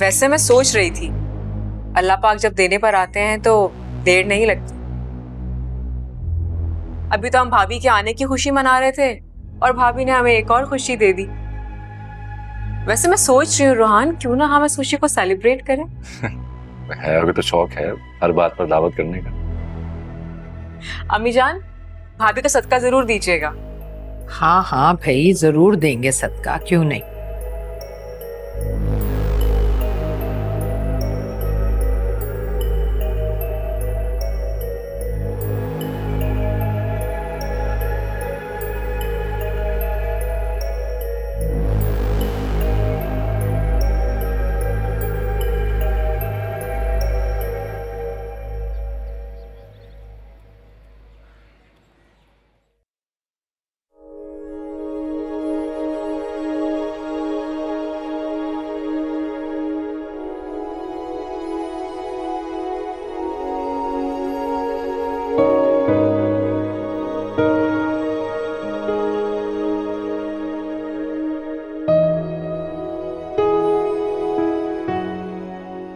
वैसे मैं सोच रही थी, अल्लाह पाक जब देने पर आते हैं तो देर नहीं लगती। अभी तो हम भाभी के आने की खुशी मना रहे थे और भाभी ने हमें एक और खुशी दे दी। वैसे मैं सोच रही हूँ रोहान, क्यों ना हम इस खुशी को सेलिब्रेट करें। है अभी तो शौक है हर बात पर दावत करने का। अम्मी जान, भाभी को सदका जरूर दीजिएगा। हाँ हाँ भाई, जरूर देंगे सदका, क्यों नहीं।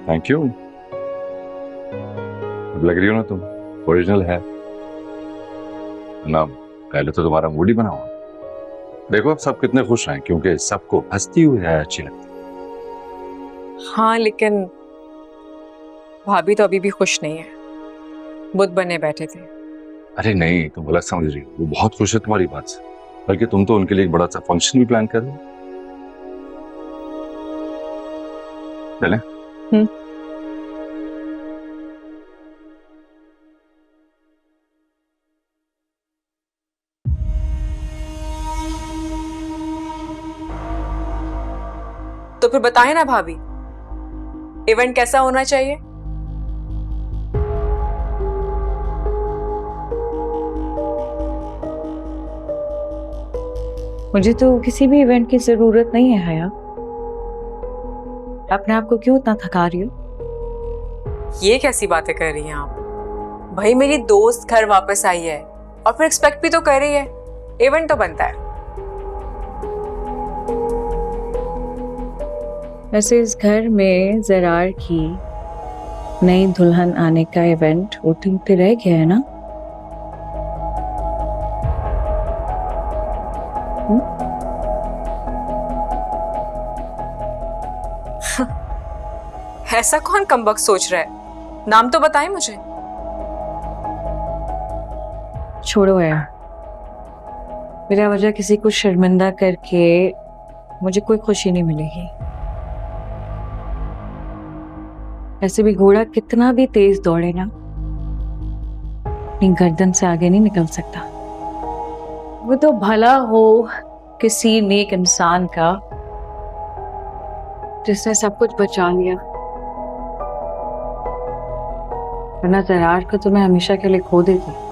Thank you. लग रही हो ना तुम ओरिजिनल है ना। पहले तो तुम्हारा मूड ही बना हुआ। देखो अब सब कितने खुश हैं क्योंकि सबको हंसती हुई है अच्छी लगती। हाँ, लेकिन भाभी तो अभी भी खुश नहीं है, बुत बने बैठे थे। अरे नहीं, तुम गलत समझ रही हो। वो बहुत खुश है तुम्हारी बात से, बल्कि तुम तो उनके लिए एक बड़ा सा फंक्शन भी प्लान कर रहे हो। चलें? तो फिर बताएं ना भाभी, इवेंट कैसा होना चाहिए। मुझे तो किसी भी इवेंट की जरूरत नहीं है हया। अपने आप को क्यों इतना थका रही हो? ये कैसी बातें कर रही हैं आप? भाई मेरी दोस्त घर वापस आई है और फिर एक्सपेक्ट भी तो कर रही है, इवेंट तो बनता है। वैसे इस घर में जरार की नई दुल्हन आने का इवेंट होते होते रह गया है ना। ऐसा कौन कमबख्त सोच रहा है? नाम तो बताएं मुझे। छोड़ो यार, बिना वजह किसी को शर्मिंदा करके मुझे कोई खुशी नहीं मिलेगी। ऐसे भी घोड़ा कितना भी तेज दौड़े ना, अपनी गर्दन से आगे नहीं निकल सकता। वो तो भला हो किसी नेक इंसान का जिसने सब कुछ बचा लिया, वरना जरार को तो मैं हमेशा के लिए खो देती।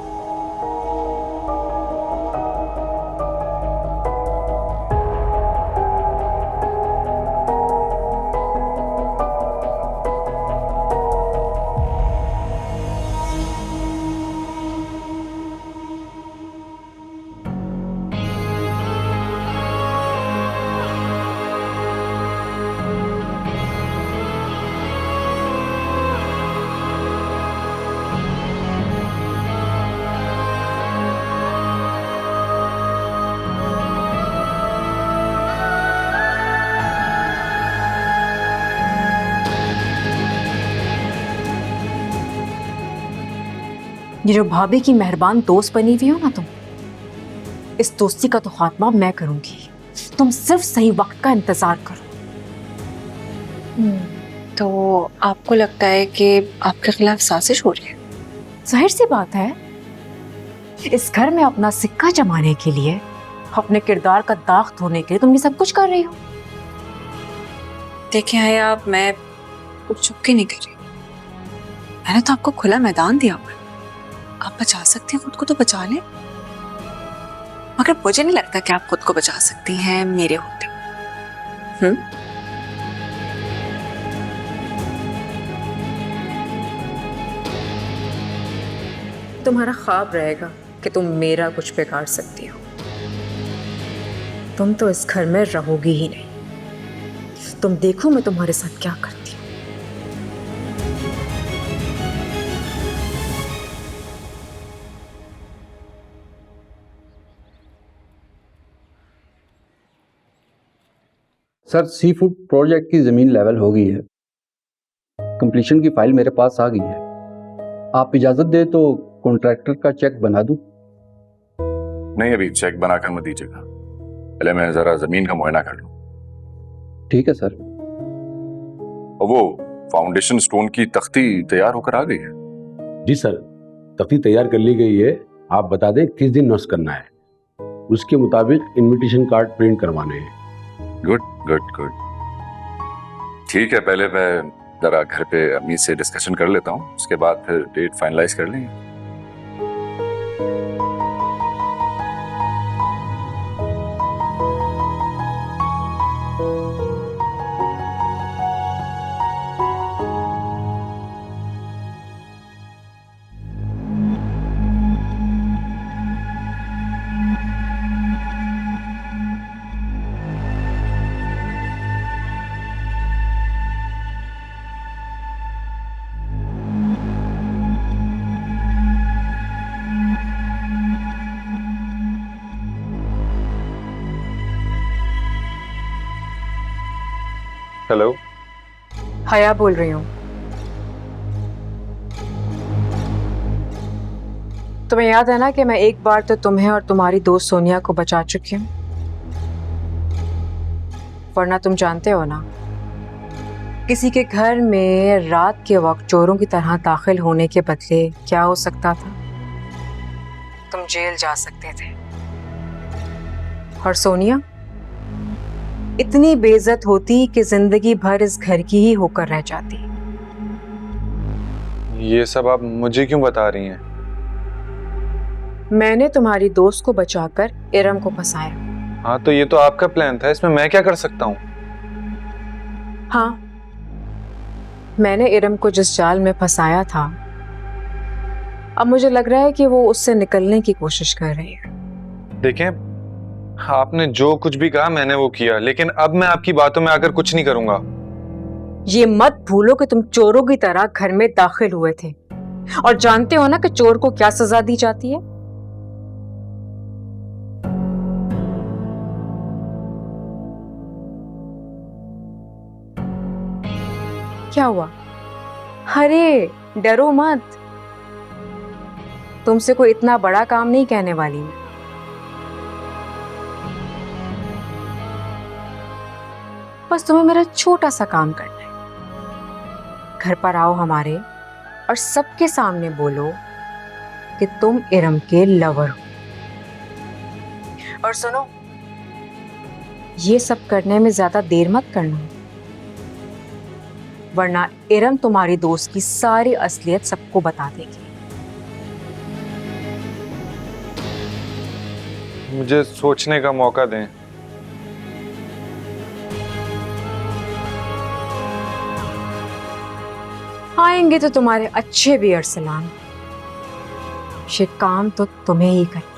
ये जो भाभी की मेहरबान दोस्त बनी हुई हो ना तुम, इस दोस्ती का तो खात्मा मैं करूंगी। तुम सिर्फ सही वक्त का इंतजार करो। तो आपको लगता है कि आपके खिलाफ साजिश हो रही है? जाहिर सी बात है, इस घर में अपना सिक्का जमाने के लिए, अपने किरदार का दाग धोने के लिए तुम ये सब कुछ कर रही हो। देखिए है आप, मैं कुछ चुपके नहीं कर रही। मैंने तो आपको खुला मैदान दिया हुआ है, आप बचा सकती हैं खुद को तो बचा लें। मगर मुझे नहीं लगता कि आप खुद को बचा सकती हैं मेरे होते। तुम्हारा ख्वाब रहेगा कि तुम मेरा कुछ बिगाड़ सकती हो। तुम तो इस घर में रहोगी ही नहीं। तुम देखो मैं तुम्हारे साथ क्या करती हूँ। सर सी फूड प्रोजेक्ट की ज़मीन लेवल हो गई है, कंप्लीशन की फाइल मेरे पास आ गई है। आप इजाज़त दे तो कॉन्ट्रैक्टर का चेक बना दूं? नहीं, अभी चेक बनाकर मत दीजिएगा, पहले मैं जरा जमीन का मुआयना कर लूं। ठीक है सर। और वो फाउंडेशन स्टोन की तख्ती तैयार होकर आ गई है? जी सर, तख्ती तैयार कर ली गई है। आप बता दें किस दिन नक्श करना है, उसके मुताबिक इनविटेशन कार्ड प्रिंट करवाने हैं। गुड गुड गुड, ठीक है, पहले मैं जरा घर पे अम्मी से डिस्कशन कर लेता हूँ, उसके बाद फिर डेट फाइनलाइज कर लेंगे। हेलो, हया बोल रही हूँ। तुम्हें याद है ना कि मैं एक बार तो तुम्हें और तुम्हारी दोस्त सोनिया को बचा चुकी हूँ, वरना तुम जानते हो ना, किसी के घर में रात के वक्त चोरों की तरह दाखिल होने के बदले क्या हो सकता था? तुम जेल जा सकते थे। और सोनिया इतनी बेइज्जत होती कि जिंदगी भर इस घर की ही होकर रह जाती। ये सब आप मुझे क्यों बता रही हैं? मैंने तुम्हारी दोस्त को बचाकर इरम को फंसाया। हाँ, तो ये तो आपका प्लान था, इसमें मैं क्या कर सकता हूँ? हाँ, मैंने इरम को जिस जाल में फंसाया था, अब मुझे लग रहा है कि वो उससे निकलने की कोशिश कर रही है। देखें, आपने जो कुछ भी कहा मैंने वो किया, लेकिन अब मैं आपकी बातों में आकर कुछ नहीं करूंगा। ये मत भूलो कि तुम चोरों की तरह घर में दाखिल हुए थे, और जानते हो ना कि चोर को क्या सजा दी जाती है? क्या हुआ? अरे डरो मत, तुमसे कोई इतना बड़ा काम नहीं कहने वाली मैं। बस तुम्हें मेरा छोटा सा काम करना है। घर पर आओ हमारे और सबके सामने बोलो कि तुम इरम के लवर हो। और सुनो, ये सब करने में ज्यादा देर मत करना, वरना इरम तुम्हारी दोस्त की सारी असलियत सबको बता देगी। मुझे सोचने का मौका दें। आएंगे तो तुम्हारे अच्छे भी अरसलान, ये काम तो तुम्हें ही करना।